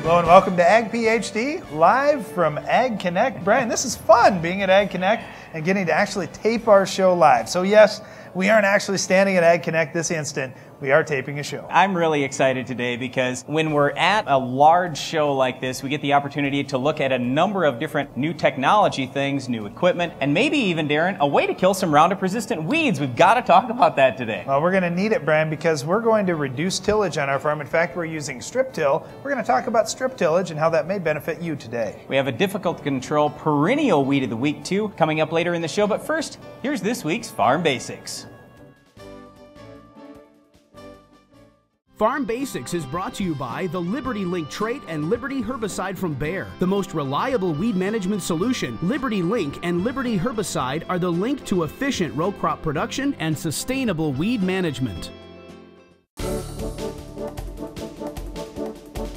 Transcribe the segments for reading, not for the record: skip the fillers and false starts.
Hello and welcome to Ag PhD, live from Ag Connect. Brian, this is fun being at Ag Connect and getting to actually tape our show live. So yes, we aren't actually standing at Ag Connect this instant. We are taping a show. I'm really excited today because when we're at a large show like this, we get the opportunity to look at a number of different new technology things, new equipment, and maybe even, Darren, a way to kill some Roundup-resistant weeds. We've got to talk about that today. Well, we're going to need it, Brian, because we're going to reduce tillage on our farm. In fact, we're using strip till. We're going to talk about strip tillage and how that may benefit you today. We have a difficult to control perennial weed of the week, too, coming up later in the show. But first, here's this week's Farm Basics. Farm Basics is brought to you by the Liberty Link trait and Liberty herbicide from Bayer. The most reliable weed management solution, Liberty Link and Liberty herbicide are the link to efficient row crop production and sustainable weed management.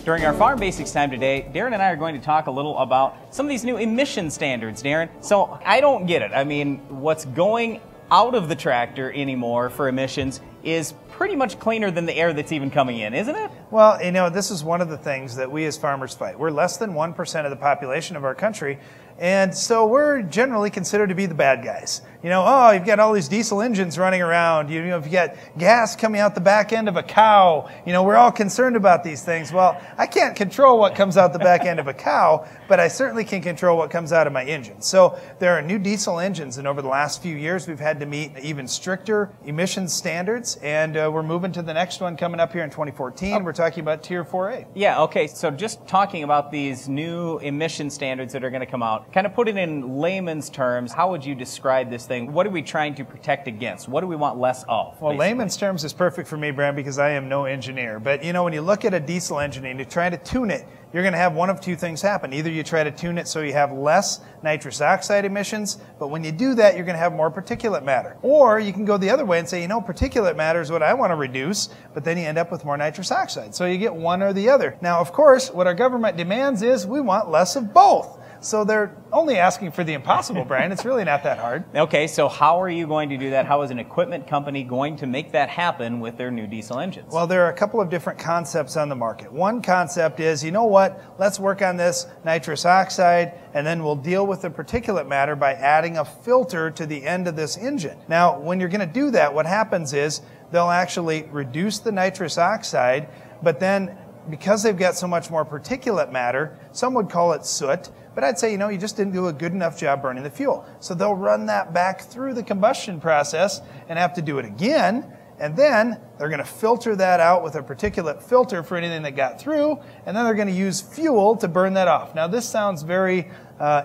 During our Farm Basics time today, Darren and I are going to talk a little about some of these new emission standards, Darren. So I don't get it. I mean, what's going out of the tractor anymore for emissions is pretty much cleaner than the air that's even coming in, isn't it? Well, you know, this is one of the things that we as farmers fight. We're less than 1% of the population of our country, and so we're generally considered to be the bad guys. You know, oh, you've got all these diesel engines running around. You know, if you got gas coming out the back end of a cow, you know, we're all concerned about these things. Well, I can't control what comes out the back end of a cow, but I certainly can control what comes out of my engine. So there are new diesel engines, and over the last few years, we've had to meet even stricter emissions standards, and we're moving to the next one coming up here in 2014. We're talking about Tier 4A. Yeah, okay, so just talking about these new emission standards that are going to come out, kind of put it in layman's terms, how would you describe this thing? What are we trying to protect against? What do we want less of? Well, layman's terms is perfect for me, Brad, because I am no engineer. But, you know, when you look at a diesel engine and you try to tune it, you're going to have one of two things happen. Either you try to tune it so you have less nitrous oxide emissions, but when you do that, you're going to have more particulate matter. Or you can go the other way and say, you know, particulate matter is what I want to reduce, but then you end up with more nitrous oxide. So you get one or the other. Now, of course, what our government demands is we want less of both. So they're only asking for the impossible, Brian. It's really not that hard. Okay, so how are you going to do that? How is an equipment company going to make that happen with their new diesel engines? Well, there are a couple of different concepts on the market. One concept is, you know what, let's work on this nitrous oxide, and then we'll deal with the particulate matter by adding a filter to the end of this engine. Now, when you're going to do that, what happens is they'll actually reduce the nitrous oxide, but then because they've got so much more particulate matter, some would call it soot, but I'd say, you know, you just didn't do a good enough job burning the fuel. So they'll run that back through the combustion process and have to do it again, and then they're going to filter that out with a particulate filter for anything that got through, and then they're going to use fuel to burn that off. Now, this sounds very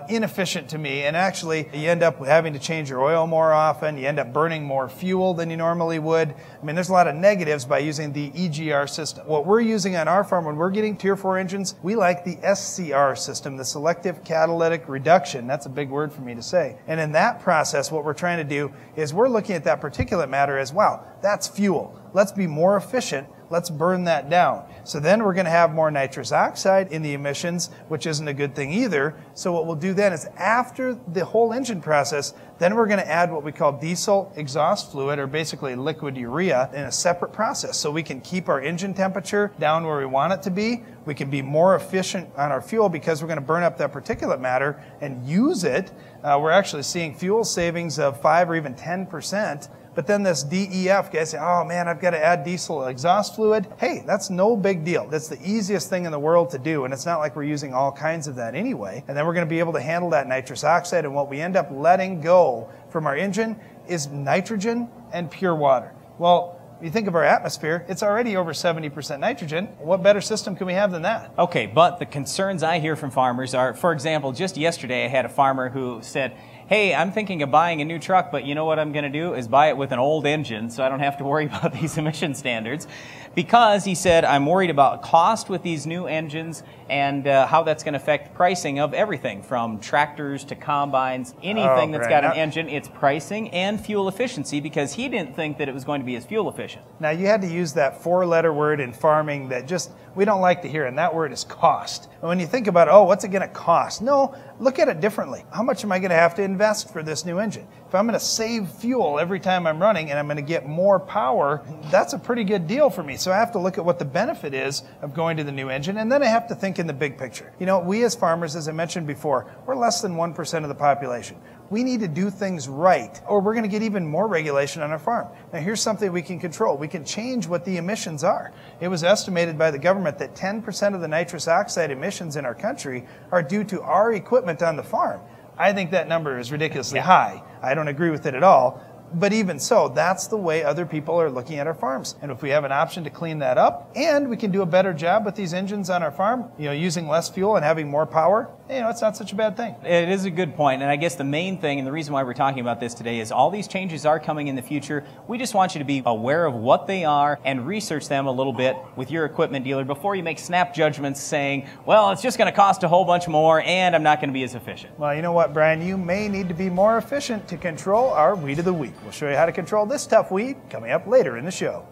inefficient to me, and actually you end up having to change your oil more often. You end up burning more fuel than you normally would. I mean, there's a lot of negatives by using the EGR system. What we're using on our farm when we're getting Tier 4 engines, we like the SCR system, the selective catalytic reduction. That's a big word for me to say. And in that process, what we're trying to do is we're looking at that particulate matter as, wow, that's fuel. Let's be more efficient. Let's burn that down. So then we're going to have more nitrous oxide in the emissions, which isn't a good thing either. So what we'll do then is after the whole engine process, then we're going to add what we call diesel exhaust fluid, or basically liquid urea, in a separate process. So we can keep our engine temperature down where we want it to be. We can be more efficient on our fuel because we're going to burn up that particulate matter and use it. We're actually seeing fuel savings of 5 or even 10%. But then this DEF, guys say, oh man, I've got to add diesel exhaust fluid. Hey, that's no big deal. That's the easiest thing in the world to do, and it's not like we're using all kinds of that anyway. And then we're going to be able to handle that nitrous oxide, and what we end up letting go from our engine is nitrogen and pure water. Well, you think of our atmosphere, it's already over 70% nitrogen. What better system can we have than that? Okay, but the concerns I hear from farmers are, for example, just yesterday I had a farmer who said, hey, I'm thinking of buying a new truck, but you know what I'm going to do is buy it with an old engine so I don't have to worry about these emission standards. Because he said, I'm worried about cost with these new engines and how that's going to affect pricing of everything from tractors to combines, anything that's got an engine, its pricing and fuel efficiency, because he didn't think that it was going to be as fuel efficient. Now, you had to use that 4-letter word in farming that just we don't like to hear, and that word is cost. And when you think about, oh, what's it going to cost? No, look at it differently. How much am I going to have to invest for this new engine. If I'm going to save fuel every time I'm running and I'm going to get more power, that's a pretty good deal for me. So I have to look at what the benefit is of going to the new engine, and then I have to think in the big picture. You know, we as farmers, as I mentioned before, we're less than 1% of the population. We need to do things right, or we're going to get even more regulation on our farm. Now, here's something we can control. We can change what the emissions are. It was estimated by the government that 10% of the nitrous oxide emissions in our country are due to our equipment on the farm. I think that number is ridiculously high. I don't agree with it at all. But even so, that's the way other people are looking at our farms. And if we have an option to clean that up, and we can do a better job with these engines on our farm, you know, using less fuel and having more power, you know, it's not such a bad thing. It is a good point, and I guess the main thing, and the reason why we're talking about this today, is all these changes are coming in the future. We just want you to be aware of what they are and research them a little bit with your equipment dealer before you make snap judgments saying, well, it's just going to cost a whole bunch more, and I'm not going to be as efficient. Well, you know what, Brian? You may need to be more efficient to control our weed of the week. We'll show you how to control this tough weed coming up later in the show.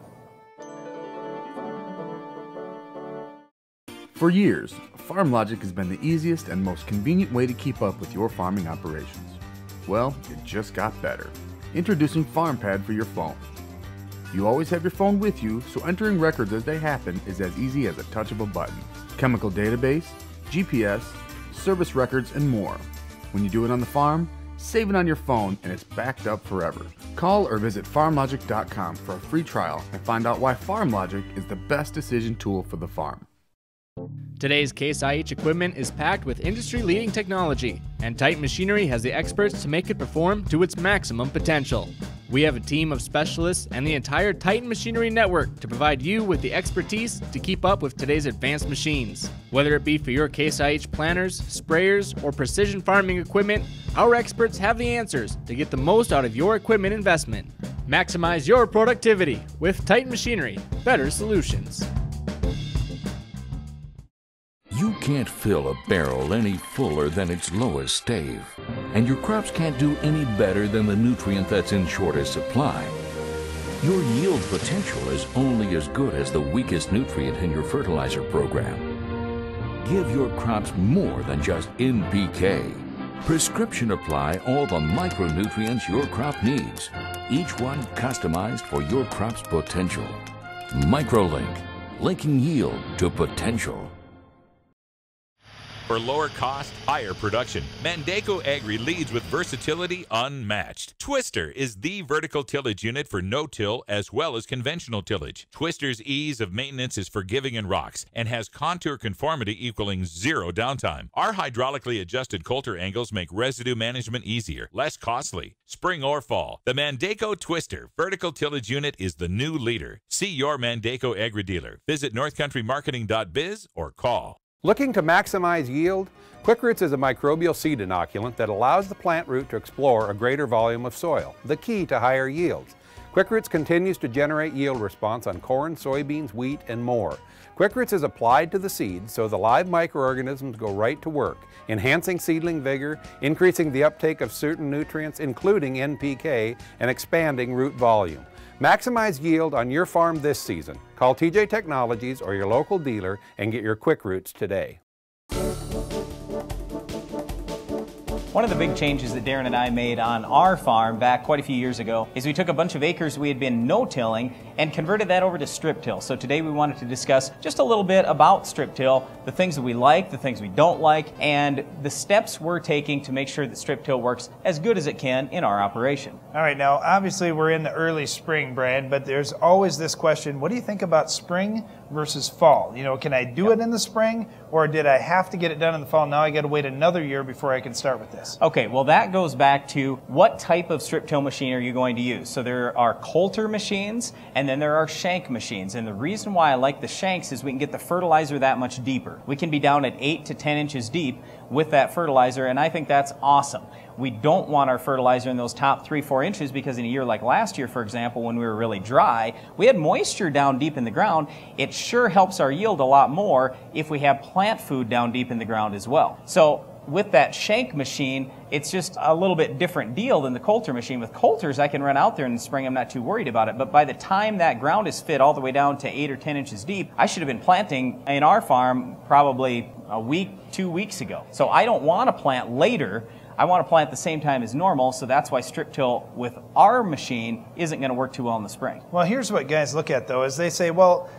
For years, FarmLogic has been the easiest and most convenient way to keep up with your farming operations. Well, it just got better. Introducing FarmPad for your phone. You always have your phone with you, so entering records as they happen is as easy as a touch of a button. Chemical database, GPS, service records, and more. When you do it on the farm, save it on your phone and it's backed up forever. Call or visit farmlogic.com for a free trial and find out why FarmLogic is the best decision tool for the farm. Today's Case IH equipment is packed with industry-leading technology, and Titan Machinery has the experts to make it perform to its maximum potential. We have a team of specialists and the entire Titan Machinery network to provide you with the expertise to keep up with today's advanced machines. Whether it be for your Case IH planters, sprayers, or precision farming equipment, our experts have the answers to get the most out of your equipment investment. Maximize your productivity with Titan Machinery. Better solutions. You can't fill a barrel any fuller than its lowest stave, and your crops can't do any better than the nutrient that's in shortest supply. Your yield potential is only as good as the weakest nutrient in your fertilizer program. Give your crops more than just NPK. Prescription apply all the micronutrients your crop needs, each one customized for your crop's potential. MicroLink, linking yield to potential. For lower cost, higher production, Mandaco Agri leads with versatility unmatched. Twister is the vertical tillage unit for no-till as well as conventional tillage. Twister's ease of maintenance is forgiving and rocks and has contour conformity equaling zero downtime. Our hydraulically adjusted coulter angles make residue management easier, less costly. Spring or fall, the Mandaco Twister vertical tillage unit is the new leader. See your Mandaco Agri dealer. Visit northcountrymarketing.biz or call. Looking to maximize yield? QuickRoots is a microbial seed inoculant that allows the plant root to explore a greater volume of soil, the key to higher yields. QuickRoots continues to generate yield response on corn, soybeans, wheat, and more. QuickRoots is applied to the seed so the live microorganisms go right to work, enhancing seedling vigor, increasing the uptake of certain nutrients, including NPK, and expanding root volume. Maximize yield on your farm this season. Call TJ Technologies or your local dealer and get your QuickRoots today. One of the big changes that Darren and I made on our farm back quite a few years ago is we took a bunch of acres we had been no-tilling and converted that over to strip till. So today we wanted to discuss just a little bit about strip till, the things that we like, the things we don't like, and the steps we're taking to make sure that strip till works as good as it can in our operation. All right, now obviously we're in the early spring, Brad, but there's always this question, what do you think about spring versus fall? You know, can I do it in the spring, or did I have to get it done in the fall? Now I got to wait another year before I can start with this. Okay, well that goes back to what type of strip till machine are you going to use? So there are coulter machines and then there are shank machines. And the reason why I like the shanks is we can get the fertilizer that much deeper. We can be down at 8 to 10 inches deep with that fertilizer, and I think that's awesome. We don't want our fertilizer in those top 3-4 inches because in a year like last year, for example, when we were really dry, we had moisture down deep in the ground. It sure helps our yield a lot more if we have plant food down deep in the ground as well. So with that shank machine, it's just a little bit different deal than the coulter machine. With coulters, I can run out there in the spring, I'm not too worried about it. But by the time that ground is fit all the way down to 8 or 10 inches deep, I should have been planting in our farm probably a week, 2 weeks ago. So I don't want to plant later. I want to plant the same time as normal, so that's why strip till with our machine isn't going to work too well in the spring. Well, here's what guys look at though, is they say, well,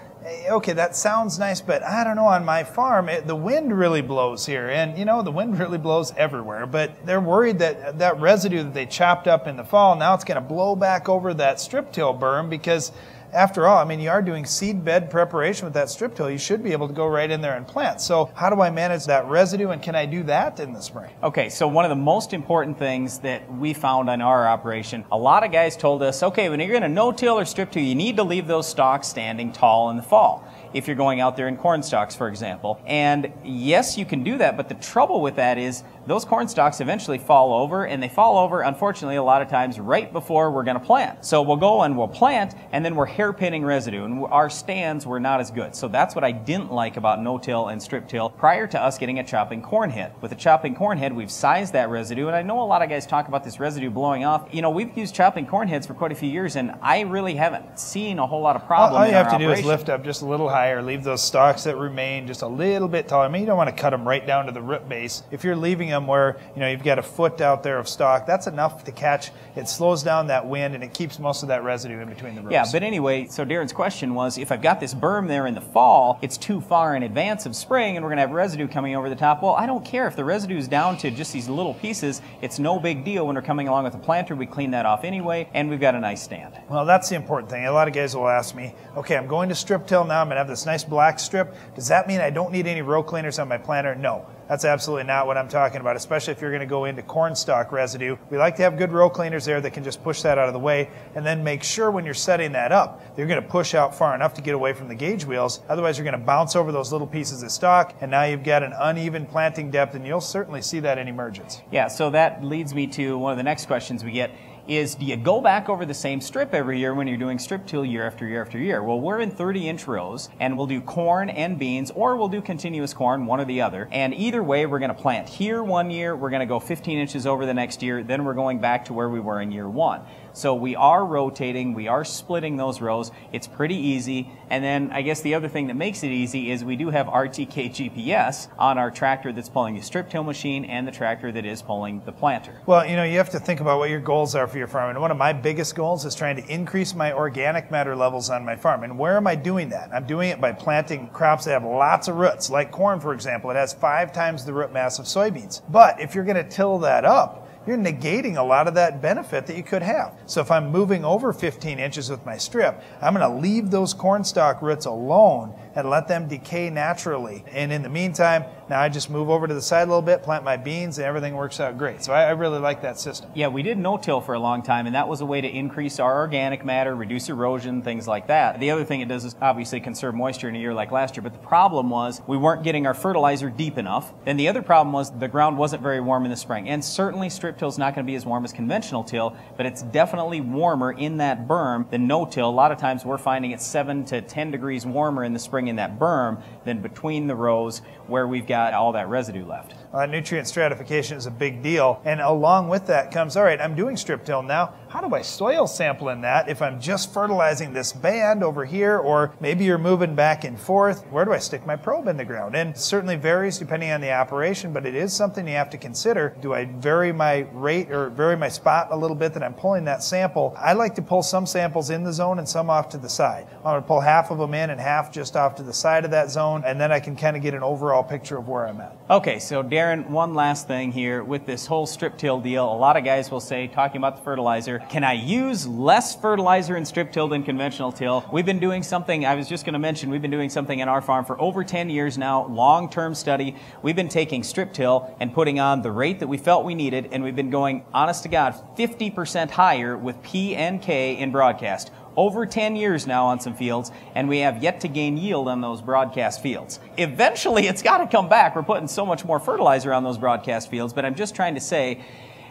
okay, that sounds nice, but I don't know, on my farm, the wind really blows here. And, you know, the wind really blows everywhere. But they're worried that that residue that they chopped up in the fall, now it's going to blow back over that strip till berm because, after all, I mean, you are doing seed bed preparation with that strip till. You should be able to go right in there and plant. So how do I manage that residue, and can I do that in the spring? Okay, so one of the most important things that we found on our operation, a lot of guys told us, okay, when you're going to no-till or strip till, you need to leave those stalks standing tall in the fall, if you're going out there in corn stalks, for example. And yes, you can do that, but the trouble with that is those corn stalks eventually fall over, and they fall over, unfortunately, a lot of times right before we're going to plant. So we'll go and we'll plant, and then we're hairpinning residue, and our stands were not as good. So that's what I didn't like about no-till and strip-till prior to us getting a chopping corn head. With a chopping corn head, we've sized that residue, and I know a lot of guys talk about this residue blowing off. You know, we've used chopping corn heads for quite a few years, and I really haven't seen a whole lot of problem All you in our have to do is operation. lift up just a little higher, leave those stalks that remain just a little bit taller. I mean, you don't want to cut them right down to the root base. If you're leaving them where, you know, you've got a foot out there of stalk, that's enough to catch. It slows down that wind, and it keeps most of that residue in between the roots. Yeah, but anyway, so Darren's question was, if I've got this berm there in the fall, it's too far in advance of spring, and we're going to have residue coming over the top. Well, I don't care. If the residue is down to just these little pieces, it's no big deal. When we're coming along with the planter, we clean that off anyway, and we've got a nice stand. Well, that's the important thing. A lot of guys will ask me, okay, I'm going to strip till now. I'm going to have this nice black strip. Does that mean I don't need any row cleaners on my planter? No. That's absolutely not what I'm talking about, especially if you're going to go into corn stalk residue. We like to have good row cleaners there that can just push that out of the way, and then make sure when you're setting that up, you're going to push out far enough to get away from the gauge wheels. Otherwise, you're going to bounce over those little pieces of stalk, and now you've got an uneven planting depth, and you'll certainly see that in emergence. Yeah, so that leads me to one of the next questions we get is, do you go back over the same strip every year when you're doing strip till year after year after year? Well, we're in 30-inch rows, and we'll do corn and beans, or we'll do continuous corn, one or the other. And either way, we're going to plant here one year, we're going to go 15 inches over the next year, then we're going back to where we were in year one. So we are rotating, we are splitting those rows. It's pretty easy. And then I guess the other thing that makes it easy is we do have RTK GPS on our tractor that's pulling the strip till machine and the tractor that is pulling the planter. Well, you know, you have to think about what your goals are for your farm. And one of my biggest goals is trying to increase my organic matter levels on my farm. And where am I doing that? I'm doing it by planting crops that have lots of roots, like corn, for example. It has 5 times the root mass of soybeans. But if you're going to till that up, you're negating a lot of that benefit that you could have. So if I'm moving over 15 inches with my strip, I'm going to leave those corn stalk roots alone and let them decay naturally. And in the meantime, now I just move over to the side a little bit, plant my beans, and everything works out great. So I really like that system. Yeah, we did no-till for a long time, and that was a way to increase our organic matter, reduce erosion, things like that. The other thing it does is obviously conserve moisture in a year like last year, but the problem was we weren't getting our fertilizer deep enough. And the other problem was the ground wasn't very warm in the spring. And certainly strip till is not going to be as warm as conventional till, but it's definitely warmer in that berm than no-till. A lot of times we're finding it's 7 to 10 degrees warmer in the spring in that berm than between the rows where we've got all that residue left. Well, nutrient stratification is a big deal, and along with that comes, all right, I'm doing strip till now. How do I soil sample in that if I'm just fertilizing this band over here, or maybe you're moving back and forth? Where do I stick my probe in the ground? And it certainly varies depending on the operation, but it is something you have to consider. Do I vary my rate or vary my spot a little bit that I'm pulling that sample? I like to pull some samples in the zone and some off to the side. I'm going to pull half of them in and half just off to the side of that zone, and then I can kind of get an overall picture of where I'm at. Okay, so Darren, one last thing here with this whole strip till deal. A lot of guys will say, talking about the fertilizer, can I use less fertilizer in strip till than conventional till? We've been doing something, I was just going to mention, we've been doing something in our farm for over 10 years now, long-term study. We've been taking strip till and putting on the rate that we felt we needed, and we've been going, honest to God, 50% higher with P and K in broadcast. Over 10 years now on some fields, and we have yet to gain yield on those broadcast fields. Eventually, it's got to come back. We're putting so much more fertilizer on those broadcast fields, but I'm just trying to say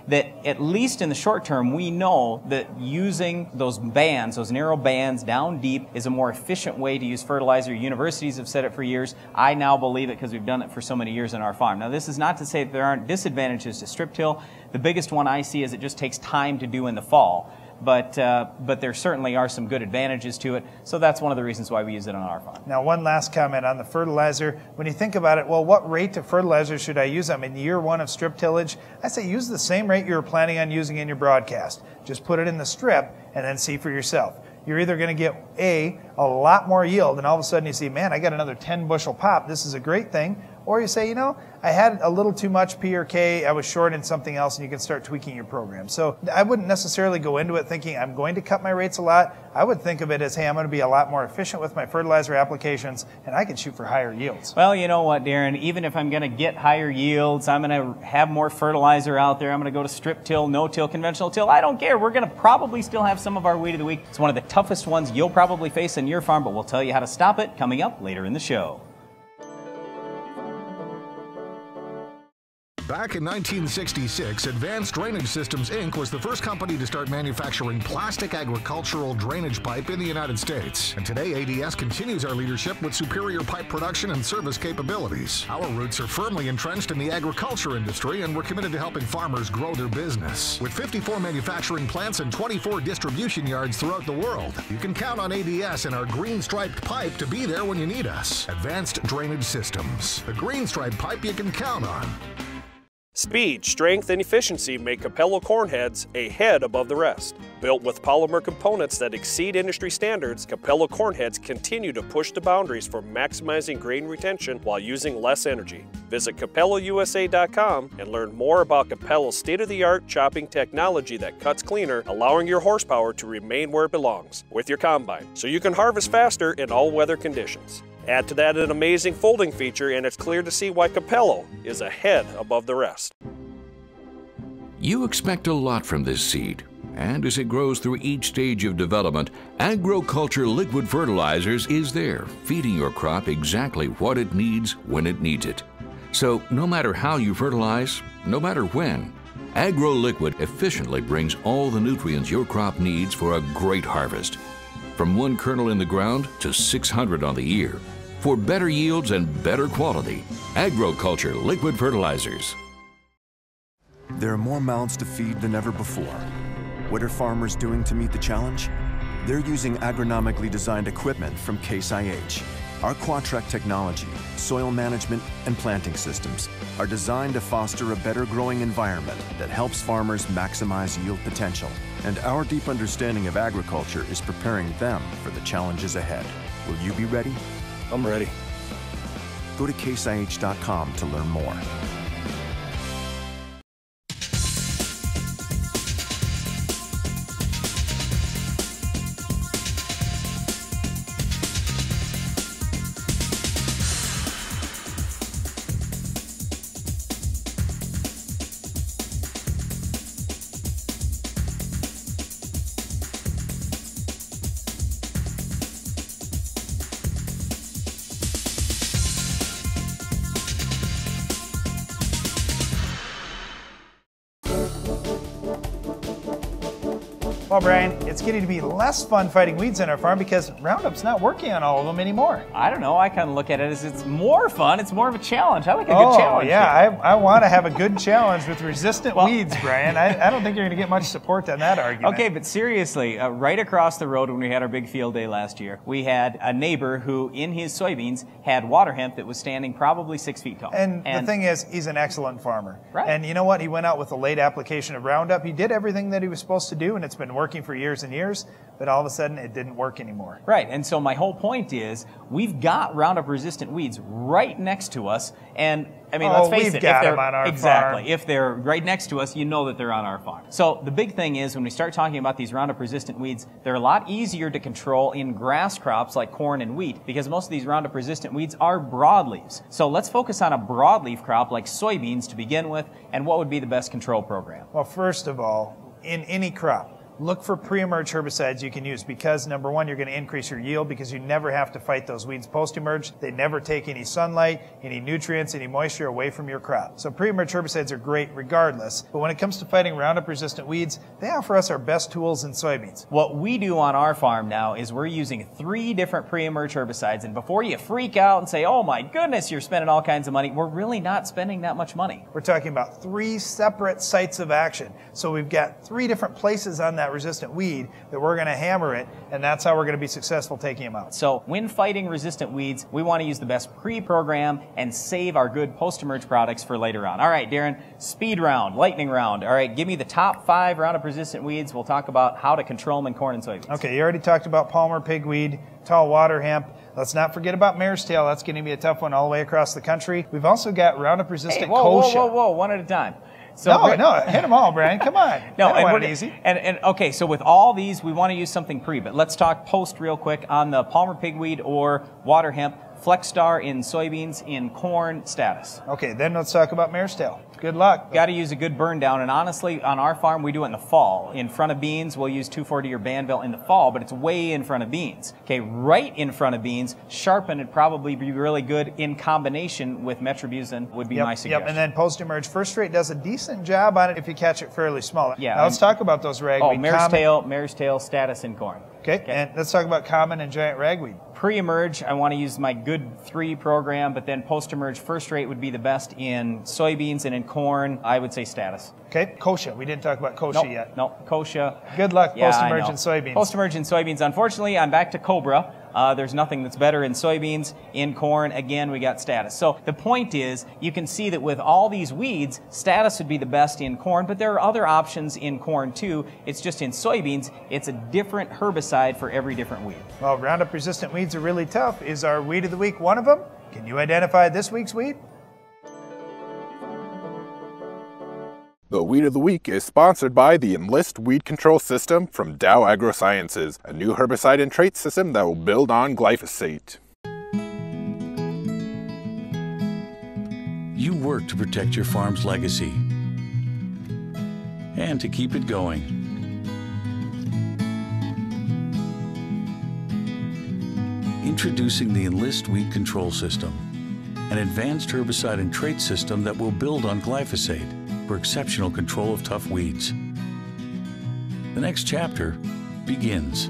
that at least in the short term, we know that using those bands, those narrow bands down deep, is a more efficient way to use fertilizer. Universities have said it for years. I now believe it because we've done it for so many years on our farm. Now, this is not to say that there aren't disadvantages to strip till. The biggest one I see is it just takes time to do in the fall. but there certainly are some good advantages to it. So that's one of the reasons why we use it on our farm. Now, one last comment on the fertilizer. When you think about it, well, what rate of fertilizer should I use? I'm in year 1 of strip tillage. I say use the same rate you were planning on using in your broadcast. Just put it in the strip and then see for yourself. You're either going to get a lot more yield, and all of a sudden you see, man, I got another 10 bushel pop. This is a great thing. Or you say, you know, I had a little too much P or K, I was short in something else, and you can start tweaking your program. So I wouldn't necessarily go into it thinking I'm going to cut my rates a lot. I would think of it as, hey, I'm going to be a lot more efficient with my fertilizer applications, and I can shoot for higher yields. Well, you know what, Darren, even if I'm going to get higher yields, I'm going to have more fertilizer out there, I'm going to go to strip till, no-till, conventional till, I don't care. We're going to probably still have some of our weed of the week. It's one of the toughest ones you'll probably face on your farm, but we'll tell you how to stop it coming up later in the show. Back in 1966, Advanced Drainage Systems, Inc. was the first company to start manufacturing plastic agricultural drainage pipe in the United States. And today, ADS continues our leadership with superior pipe production and service capabilities. Our roots are firmly entrenched in the agriculture industry, and we're committed to helping farmers grow their business. With 54 manufacturing plants and 24 distribution yards throughout the world, you can count on ADS and our green striped pipe to be there when you need us. Advanced Drainage Systems, the green striped pipe you can count on. Speed, strength, and efficiency make Capello corn heads a head above the rest. Built with polymer components that exceed industry standards, Capello corn heads continue to push the boundaries for maximizing grain retention while using less energy. Visit CapelloUSA.com and learn more about Capello's state-of-the-art chopping technology that cuts cleaner, allowing your horsepower to remain where it belongs, with your combine, so you can harvest faster in all weather conditions. Add to that an amazing folding feature, and it's clear to see why Capello is a head above the rest. You expect a lot from this seed, and as it grows through each stage of development, Agroculture Liquid Fertilizers is there, feeding your crop exactly what it needs when it needs it. So no matter how you fertilize, no matter when, AgroLiquid efficiently brings all the nutrients your crop needs for a great harvest. From 1 kernel in the ground to 600 on the ear. For better yields and better quality, Agroculture Liquid Fertilizers. There are more mouths to feed than ever before. What are farmers doing to meet the challenge? They're using agronomically designed equipment from Case IH. Our Quatrac technology, soil management, and planting systems are designed to foster a better growing environment that helps farmers maximize yield potential. And our deep understanding of agriculture is preparing them for the challenges ahead. Will you be ready? I'm ready. Go to caseih.com to learn more. Well, Brian, it's getting to be less fun fighting weeds on our farm because Roundup's not working on all of them anymore. I don't know. I kind of look at it as it's more fun. It's more of a challenge. I like a good challenge. Yeah, I want to have a good challenge with resistant weeds, Brian. I don't think you're going to get much support on that argument. Okay, but seriously, right across the road when we had our big field day last year, we had a neighbor who, in his soybeans, had water hemp that was standing probably 6 feet tall. And the thing is, he's an excellent farmer. Right. And you know what? He went out with a late application of Roundup. He did everything that he was supposed to do, and it's been working for years and years, but all of a sudden it didn't work anymore. Right, and so my whole point is we've got Roundup-resistant weeds right next to us, and I mean, let's face it, we've got them on our exactly, farm. if they're right next to us, you know that they're on our farm. So the big thing is when we start talking about these Roundup-resistant weeds, they're a lot easier to control in grass crops like corn and wheat because most of these Roundup-resistant weeds are broadleaves. So let's focus on a broadleaf crop like soybeans to begin with, and what would be the best control program? Well, first of all, in any crop, look for pre-emerge herbicides you can use because, number one, you're going to increase your yield because you never have to fight those weeds post-emerge. They never take any sunlight, any nutrients, any moisture away from your crop. So pre-emerge herbicides are great regardless, but when it comes to fighting Roundup-resistant weeds, they offer us our best tools in soybeans. What we do on our farm now is we're using 3 different pre-emerge herbicides, and before you freak out and say, oh my goodness, you're spending all kinds of money, we're really not spending that much money. We're talking about 3 separate sites of action. So we've got 3 different places on that resistant weed that we're going to hammer it, and that's how we're going to be successful taking them out. So when fighting resistant weeds, we want to use the best pre-program and save our good post-emerge products for later on. All right, Darren, speed round, lightning round. All right, give me the top 5 Roundup-resistant weeds. We'll talk about how to control them in corn and soybeans. Okay, you already talked about Palmer pigweed, tall water hemp. Let's not forget about mare's tail. That's going to be a tough one all the way across the country. We've also got Roundup-resistant kochia. Whoa, one at a time. So no, hit them all, Brian. Come on. No, I don't want it easy. And okay, so with all these, we want to use something pre, but let's talk post real quick on the Palmer pigweed or water hemp. Flexstar in soybeans, in corn, status. Okay, then let's talk about mare's tail. Good luck. Got to use a good burn down, and honestly, on our farm, we do it in the fall. In front of beans, we'll use 2,4-D or Banville in the fall, but it's way in front of beans. Okay, right in front of beans, sharpen would probably be really good in combination with metribuzin would be my suggestion. Yep, and then post-emerge First Rate does a decent job on it if you catch it fairly small. Yeah. Now let's talk about those ragweed. Mare's tail, status in corn. Okay, and let's talk about common and giant ragweed. Pre-emerge, I want to use my good 3 program, but then post-emerge First Rate would be the best in soybeans, and in corn, I would say status. Okay, kochia. We didn't talk about kochia yet. No, kochia. Good luck post-emerge in soybeans. Post-emerge in soybeans. Unfortunately, I'm back to Cobra. There's nothing that's better in soybeans. In corn, again, we got status. So the point is, you can see that with all these weeds, status would be the best in corn, but there are other options in corn too. It's just in soybeans, it's a different herbicide for every different weed. Well, Roundup-resistant weeds are really tough. Is our weed of the week one of them? Can you identify this week's weed? The Weed of the Week is sponsored by the Enlist Weed Control System from Dow AgroSciences, a new herbicide and trait system that will build on glyphosate. You work to protect your farm's legacy and to keep it going. Introducing the Enlist Weed Control System, an advanced herbicide and trait system that will build on glyphosate for exceptional control of tough weeds. The next chapter begins.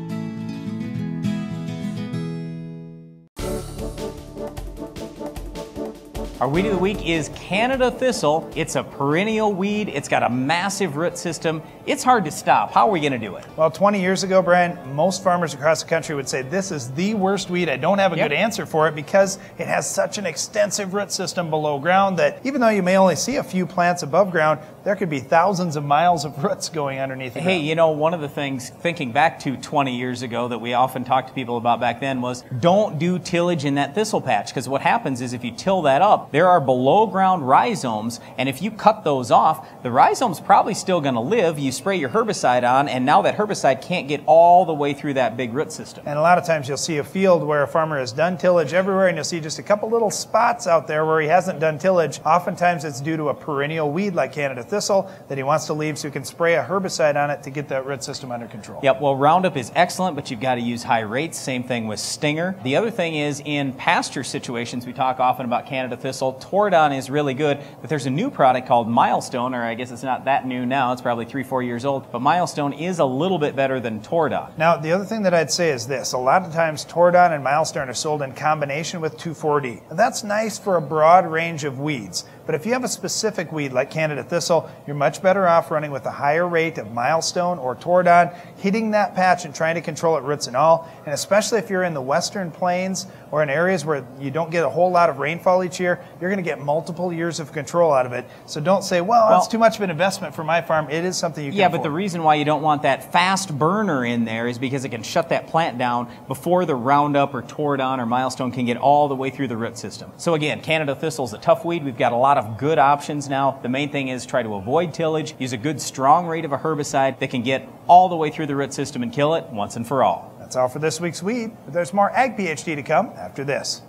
Our weed of the week is Canada Thistle. It's a perennial weed. It's got a massive root system. It's hard to stop. How are we going to do it? Well, 20 years ago, Brian, most farmers across the country would say this is the worst weed. I don't have a good answer for it because it has such an extensive root system below ground that even though you may only see a few plants above ground, there could be thousands of miles of roots going underneath the ground. Hey, you know, one of the things, thinking back to 20 years ago that we often talked to people about back then was don't do tillage in that thistle patch, because what happens is if you till that up, there are below ground rhizomes, and if you cut those off, the rhizome's probably still going to live. You spray your herbicide on, and now that herbicide can't get all the way through that big root system. And a lot of times you'll see a field where a farmer has done tillage everywhere, and you'll see just a couple little spots out there where he hasn't done tillage. Oftentimes it's due to a perennial weed like Canada Thistle that he wants to leave so he can spray a herbicide on it to get that root system under control. Yep, well, Roundup is excellent, but you've got to use high rates. Same thing with Stinger. The other thing is in pasture situations, we talk often about Canada Thistle. Tordon is really good, but there's a new product called Milestone, or I guess it's not that new now. It's probably 3-4 years old, but Milestone is a little bit better than Tordon. Now, the other thing that I'd say is this. A lot of times Tordon and Milestone are sold in combination with 2,4-D. And that's nice for a broad range of weeds. But if you have a specific weed like Canada Thistle, you're much better off running with a higher rate of Milestone or Tordon, hitting that patch and trying to control it roots and all. And especially if you're in the western plains or in areas where you don't get a whole lot of rainfall each year, you're going to get multiple years of control out of it. So don't say, well, that's too much of an investment for my farm. It is something you can afford. But the reason why you don't want that fast burner in there is because it can shut that plant down before the Roundup or Tordon or Milestone can get all the way through the root system. So again, Canada Thistle is a tough weed. We've got a lot of good options now. The main thing is try to avoid tillage, use a good strong rate of a herbicide that can get all the way through the root system and kill it once and for all. That's all for this week's weed, but there's more Ag PhD to come after this.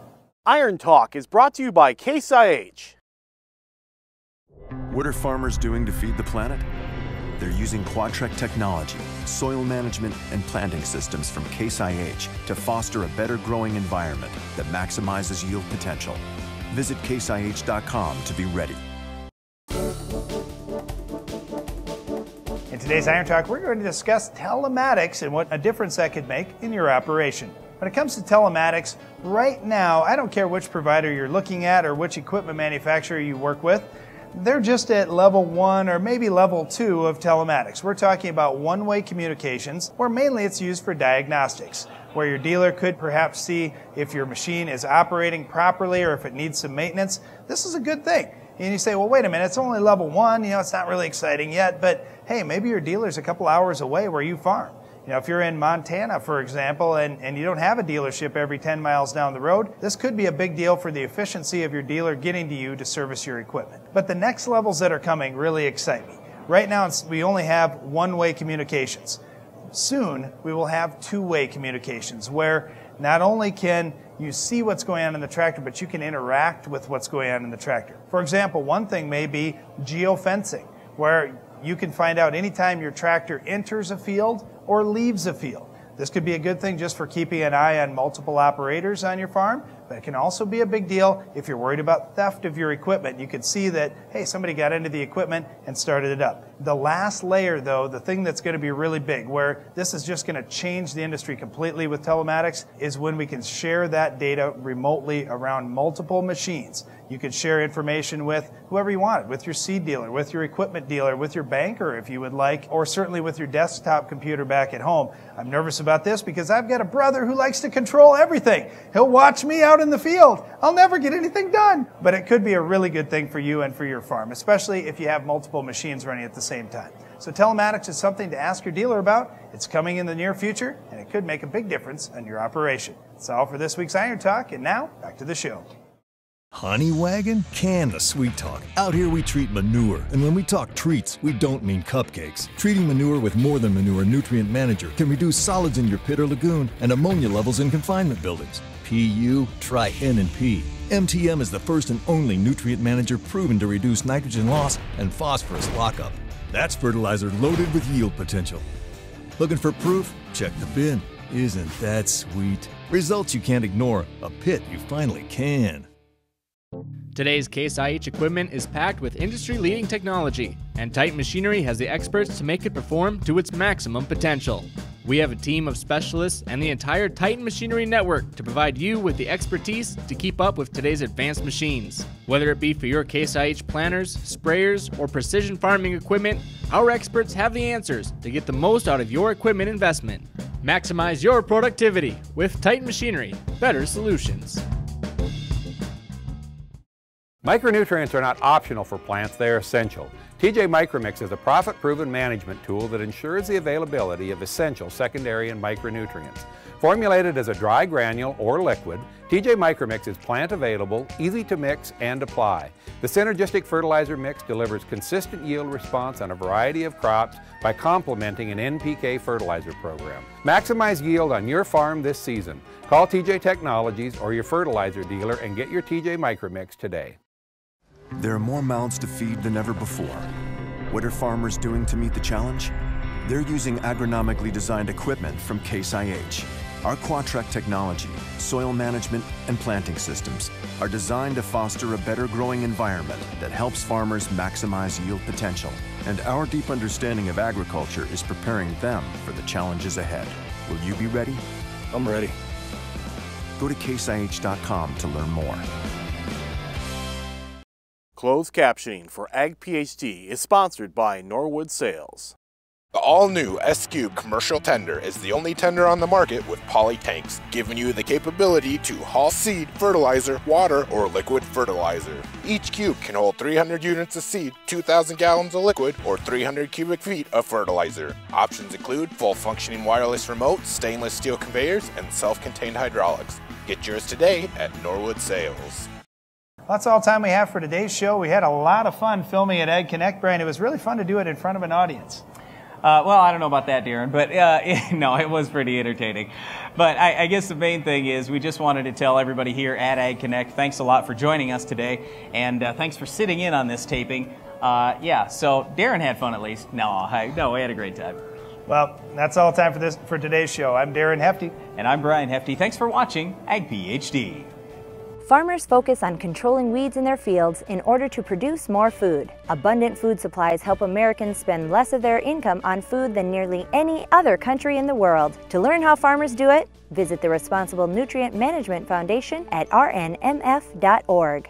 Iron Talk is brought to you by Case IH. What are farmers doing to feed the planet? They're using Quadtrac technology, soil management, and planting systems from Case IH to foster a better growing environment that maximizes yield potential. Visit caseih.com to be ready. In today's Iron Talk, we're going to discuss telematics and what a difference that could make in your operation. When it comes to telematics, right now, I don't care which provider you're looking at or which equipment manufacturer you work with, they're just at level 1 or maybe level 2 of telematics. We're talking about one-way communications, where mainly it's used for diagnostics, where your dealer could perhaps see if your machine is operating properly or if it needs some maintenance. This is a good thing. And you say, well, wait a minute, it's only level 1, it's not really exciting yet, but hey, maybe your dealer's a couple hours away where you farm. If you're in Montana, for example, and you don't have a dealership every 10 miles down the road, this could be a big deal for the efficiency of your dealer getting to you to service your equipment. But the next levels that are coming really excite me. Right now, we only have one-way communications. Soon, we will have two-way communications, where not only can you see what's going on in the tractor, but you can interact with what's going on in the tractor. For example, one thing may be geofencing, where you can find out anytime your tractor enters a field or leaves a field. This could be a good thing just for keeping an eye on multiple operators on your farm, but it can also be a big deal if you're worried about theft of your equipment. You could see that, hey, somebody got into the equipment and started it up. The last layer, though, the thing that's going to be really big, where this is just going to change the industry completely with telematics, is when we can share that data remotely around multiple machines. You could share information with whoever you wanted, with your seed dealer, with your equipment dealer, with your banker if you would like, or certainly with your desktop computer back at home. I'm nervous about this because I've got a brother who likes to control everything. He'll watch me out in the field. I'll never get anything done. But it could be a really good thing for you and for your farm, especially if you have multiple machines running at the same time. So telematics is something to ask your dealer about. It's coming in the near future, and it could make a big difference in your operation. That's all for this week's Iron Talk, and now back to the show. Honey Wagon? Can the sweet talk. Out here we treat manure, and when we talk treats, we don't mean cupcakes. Treating manure with More Than Manure Nutrient Manager can reduce solids in your pit or lagoon and ammonia levels in confinement buildings. PU, try N and P. MTM is the first and only nutrient manager proven to reduce nitrogen loss and phosphorus lockup. That's fertilizer loaded with yield potential. Looking for proof? Check the bin. Isn't that sweet? Results you can't ignore. A pit you finally can. Today's Case IH equipment is packed with industry-leading technology, and Titan Machinery has the experts to make it perform to its maximum potential. We have a team of specialists and the entire Titan Machinery network to provide you with the expertise to keep up with today's advanced machines. Whether it be for your Case IH planters, sprayers, or precision farming equipment, our experts have the answers to get the most out of your equipment investment. Maximize your productivity with Titan Machinery. Better solutions. Micronutrients are not optional for plants, they are essential. TJ Micromix is a profit-proven management tool that ensures the availability of essential secondary and micronutrients. Formulated as a dry granule or liquid, TJ Micromix is plant available, easy to mix and apply. The synergistic fertilizer mix delivers consistent yield response on a variety of crops by complementing an NPK fertilizer program. Maximize yield on your farm this season. Call TJ Technologies or your fertilizer dealer and get your TJ Micromix today. There are more mouths to feed than ever before. What are farmers doing to meet the challenge? They're using agronomically designed equipment from Case IH. Our Quadtrac technology, soil management, and planting systems are designed to foster a better growing environment that helps farmers maximize yield potential. And our deep understanding of agriculture is preparing them for the challenges ahead. Will you be ready? I'm ready. Go to caseih.com to learn more. Closed captioning for Ag PhD is sponsored by Norwood Sales. The all-new S-Cube commercial tender is the only tender on the market with poly tanks, giving you the capability to haul seed, fertilizer, water, or liquid fertilizer. Each cube can hold 300 units of seed, 2,000 gallons of liquid, or 300 cubic feet of fertilizer. Options include full functioning wireless remote, stainless steel conveyors, and self-contained hydraulics. Get yours today at Norwood Sales. That's all the time we have for today's show. We had a lot of fun filming at Ag Connect, Brian. It was really fun to do it in front of an audience. Well, I don't know about that, Darren, but no, it was pretty entertaining. But I guess the main thing is we just wanted to tell everybody here at Ag Connect, thanks a lot for joining us today, and thanks for sitting in on this taping. Yeah, so Darren had fun at least. No, we had a great time. Well, that's all the time for today's show. I'm Darren Hefty. And I'm Brian Hefty. Thanks for watching Ag PhD. Farmers focus on controlling weeds in their fields in order to produce more food. Abundant food supplies help Americans spend less of their income on food than nearly any other country in the world. To learn how farmers do it, visit the Responsible Nutrient Management Foundation at rnmf.org.